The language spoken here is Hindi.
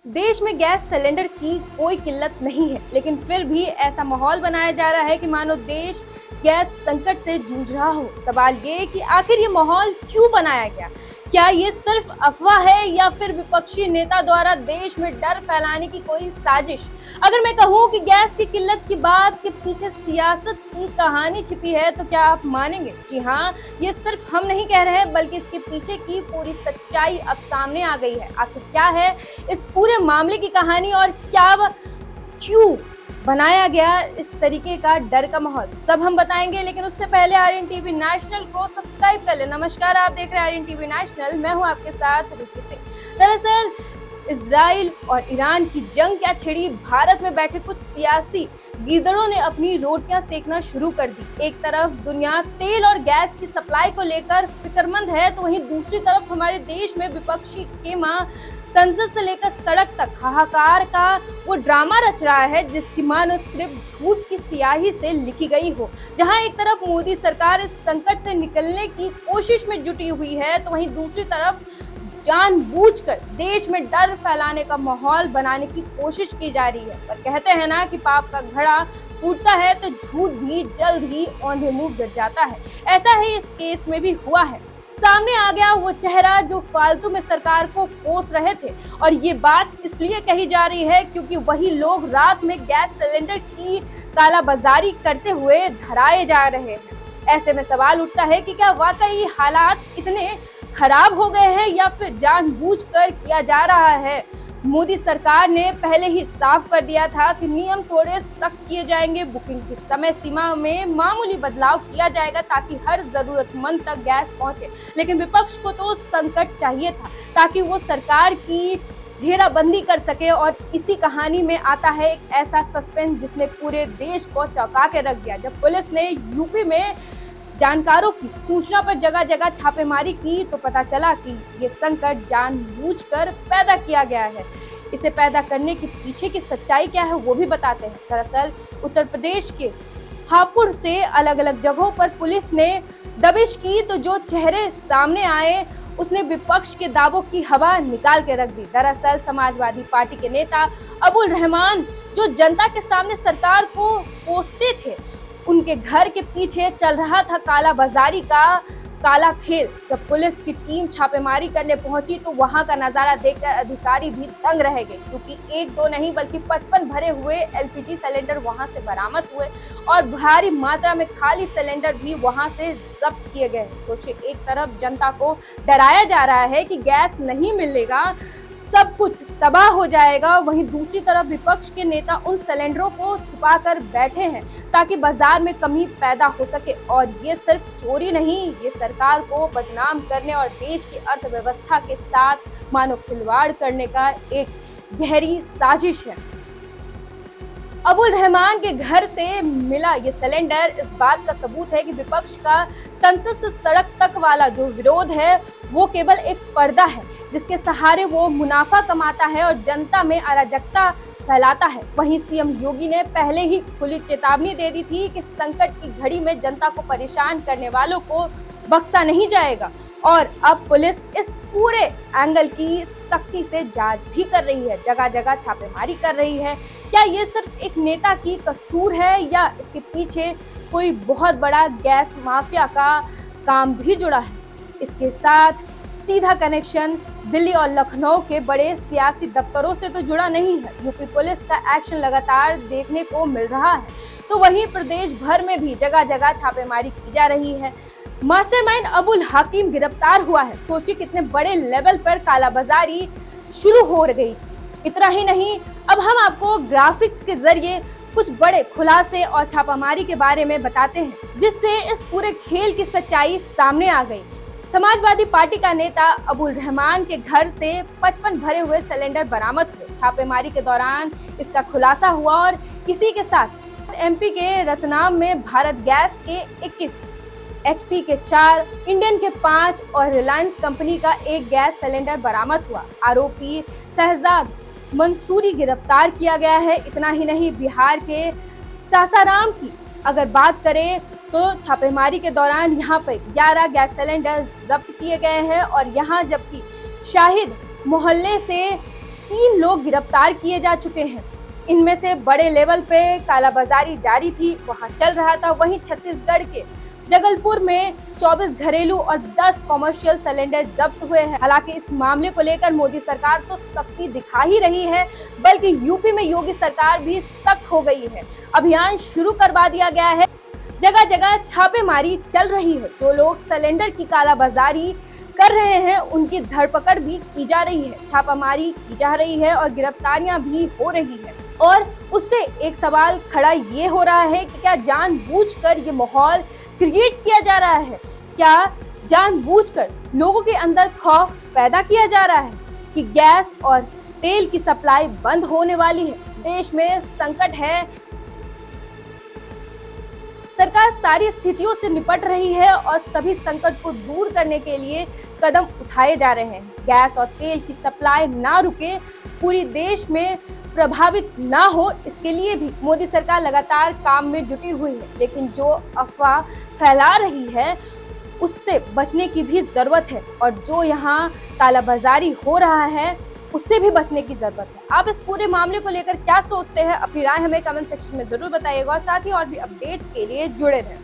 देश में गैस सिलेंडर की कोई किल्लत नहीं है, लेकिन फिर भी ऐसा माहौल बनाया जा रहा है कि मानो देश गैस संकट से जूझ रहा हो। सवाल ये कि आखिर ये माहौल क्यों बनाया गया? क्या ये सिर्फ अफवाह है या फिर विपक्षी नेता द्वारा देश में डर फैलाने की कोई साजिश? अगर मैं कहूँ कि गैस की किल्लत की बात के पीछे सियासत की कहानी छिपी है तो क्या आप मानेंगे? जी हाँ, ये सिर्फ हम नहीं कह रहे हैं, बल्कि इसके पीछे की पूरी सच्चाई अब सामने आ गई है। आखिर क्या है इस पूरे मामले की कहानी और क्यों बनाया गया इस तरीके का डर का माहौल, सब हम बताएंगे। लेकिन उससे पहले आर्यन टीवी नेशनल को सब्सक्राइब कर ले। नमस्कार, आप देख रहे हैं आर्यन टीवी नेशनल, मैं हूं आपके साथ रुचि सिंह। दरअसल इजराइल और ईरान की जंग क्या छिड़ी, भारत में बैठे कुछ सियासी गीदड़ों ने अपनी रोटियां सेकना शुरू कर दी। एक तरफ दुनिया तेल और गैस की सप्लाई को लेकर फिक्रमंद है, तो वहीं दूसरी तरफ हमारे देश में विपक्षी खेमा संसद से लेकर सड़क तक हाहाकार का वो ड्रामा रच रहा है जिसकी मानो स्क्रिप्ट झूठ की स्याही से लिखी गई हो। जहां एक तरफ मोदी सरकार इस संकट से निकलने की कोशिश में जुटी हुई है, तो वहीं दूसरी तरफ जानबूझकर देश में डर फैलाने का माहौल बनाने की कोशिश की जा रही है। पर कहते हैं ना कि पाप का घड़ा फूटता है तो झूठ भी जल्द ही औंधे मुंह गिर जाता है। ऐसा ही इस केस में भी हुआ है। सामने आ गया वो चेहरा जो फालतू में सरकार को कोस रहे थे, और ये बात इसलिए कही जा रही है क्योंकि वही लोग रात में गैस सिलेंडर की कालाबाजारी करते हुए धराए जा रहे हैं। ऐसे में सवाल उठता है कि क्या वाकई हालात इतने खराब हो गए हैं या फिर जानबूझकर किया जा रहा है? मोदी सरकार ने पहले ही साफ कर दिया था कि नियम थोड़े सख्त किए जाएंगे, बुकिंग की समय सीमा में मामूली बदलाव किया जाएगा ताकि हर जरूरतमंद तक गैस पहुंचे। लेकिन विपक्ष को तो संकट चाहिए था ताकि वो सरकार की घेराबंदी कर सके, और इसी कहानी में आता है एक ऐसा सस्पेंस जिसने पूरे देश को चौंका के रख दिया। जब पुलिस ने यूपी में जानकारों की सूचना पर जगह जगह छापेमारी की तो पता चला कि ये संकट जानबूझकर पैदा किया गया है। इसे पैदा करने के पीछे की सच्चाई क्या है वो भी बताते हैं। दरअसल उत्तर प्रदेश के हापुड़ से अलग अलग जगहों पर पुलिस ने दबिश की तो जो चेहरे सामने आए उसने विपक्ष के दावों की हवा निकाल के रख दी। दरअसल समाजवादी पार्टी के नेता अबुल रहमान जो जनता के सामने सरकार को कोसते थे, उनके घर के पीछे चल रहा था काला बाजारी का काला खेल। जब पुलिस की टीम छापेमारी करने पहुंची तो वहां का नजारा देखकर अधिकारी भी दंग रह गए, क्योंकि एक दो नहीं बल्कि 55 भरे हुए एलपीजी सिलेंडर वहां से बरामद हुए और भारी मात्रा में खाली सिलेंडर भी वहां से जब्त किए गए। सोचिए, एक तरफ जनता को डराया जा रहा है कि गैस नहीं मिलेगा, सब कुछ तबाह हो जाएगा, वहीं दूसरी तरफ विपक्ष के नेता उन सिलेंडरों को छुपाकर बैठे हैं ताकि बाजार में कमी पैदा हो सके। और ये सिर्फ चोरी नहीं, ये सरकार को बदनाम करने और देश की अर्थव्यवस्था के साथ मानो खिलवाड़ करने का एक गहरी साजिश है। अबुल रहमान के घर से मिला ये सिलेंडर इस बात का सबूत है कि विपक्ष का संसद से सड़क तक वाला जो विरोध है वो केवल एक पर्दा है जिसके सहारे वो मुनाफा कमाता है और जनता में अराजकता फैलाता है। वहीं सीएम योगी ने पहले ही खुली चेतावनी दे दी थी कि संकट की घड़ी में जनता को परेशान करने वालों को बख्शा नहीं जाएगा, और अब पुलिस इस पूरे एंगल की सख्ती से जांच भी कर रही है, जगह जगह छापेमारी कर रही है। क्या ये सिर्फ एक नेता की कसूर है या इसके पीछे कोई बहुत बड़ा गैस माफिया का काम भी जुड़ा है? इसके साथ सीधा कनेक्शन दिल्ली और लखनऊ के बड़े सियासी दफ्तरों से तो जुड़ा नहीं है। यूपी पुलिस का एक्शन लगातार देखने को मिल रहा है, तो वहीं प्रदेश भर में भी जगह जगह छापेमारी की जा रही है। मास्टरमाइंड अबुल हकीम गिरफ्तार हुआ है। सोचिए कितने बड़े लेवल पर कालाबाजारी शुरू हो गई। इतना ही नहीं, अब हम आपको ग्राफिक्स के जरिए कुछ बड़े खुलासे और छापामारी के बारे में बताते हैं जिससे इस पूरे खेल की सच्चाई सामने आ गई। समाजवादी पार्टी का नेता अबुल रहमान के घर से 55 भरे हुए सिलेंडर बरामद हुए। छापेमारी के दौरान इसका खुलासा हुआ और इसी के साथ एमपी के रतलाम में भारत गैस के 21, एचपी के 4, इंडियन के 5 और रिलायंस कंपनी का 1 गैस सिलेंडर बरामद हुआ। आरोपी शहजाद मंसूरी गिरफ्तार किया गया है। इतना ही नहीं, बिहार के सासाराम की अगर बात करें तो छापेमारी के दौरान यहाँ पर 11 गैस सिलेंडर जब्त किए गए हैं, और यहाँ जबकि शाहिद मोहल्ले से 3 लोग गिरफ्तार किए जा चुके हैं। इनमें से बड़े लेवल पे कालाबाजारी जारी थी, वहां चल रहा था। वहीं छत्तीसगढ़ के जगलपुर में 24 घरेलू और 10 कॉमर्शियल सिलेंडर जब्त हुए हैं। हालांकि इस मामले को लेकर मोदी सरकार तो सख्ती दिखा ही रही है, बल्कि यूपी में योगी सरकार भी सख्त हो गई है। अभियान शुरू करवा दिया गया है, जगह जगह छापेमारी चल रही है। जो लोग सिलेंडर की कालाबाजारी कर रहे हैं उनकी धरपकड़ भी की जा रही है, छापामारी की जा रही है और गिरफ्तारियां भी हो रही है। और उससे एक सवाल खड़ा ये हो रहा है कि क्या जानबूझकर ये माहौल क्रिएट किया जा रहा है? क्या जानबूझकर लोगों के अंदर खौफ पैदा किया जा रहा है कि गैस और तेल की सप्लाई बंद होने वाली है, देश में संकट है? सरकार सारी स्थितियों से निपट रही है और सभी संकट को दूर करने के लिए कदम उठाए जा रहे हैं। गैस और तेल की सप्लाई ना रुके, पूरी देश में प्रभावित ना हो, इसके लिए भी मोदी सरकार लगातार काम में जुटी हुई है। लेकिन जो अफवाह फैला रही है उससे बचने की भी जरूरत है और जो यहाँ कालाबाजारी हो रहा है उससे भी बचने की जरूरत है। आप इस पूरे मामले को लेकर क्या सोचते हैं? अपनी राय हमें कमेंट सेक्शन में जरूर बताइएगा और साथ ही और भी अपडेट्स के लिए जुड़े रहें।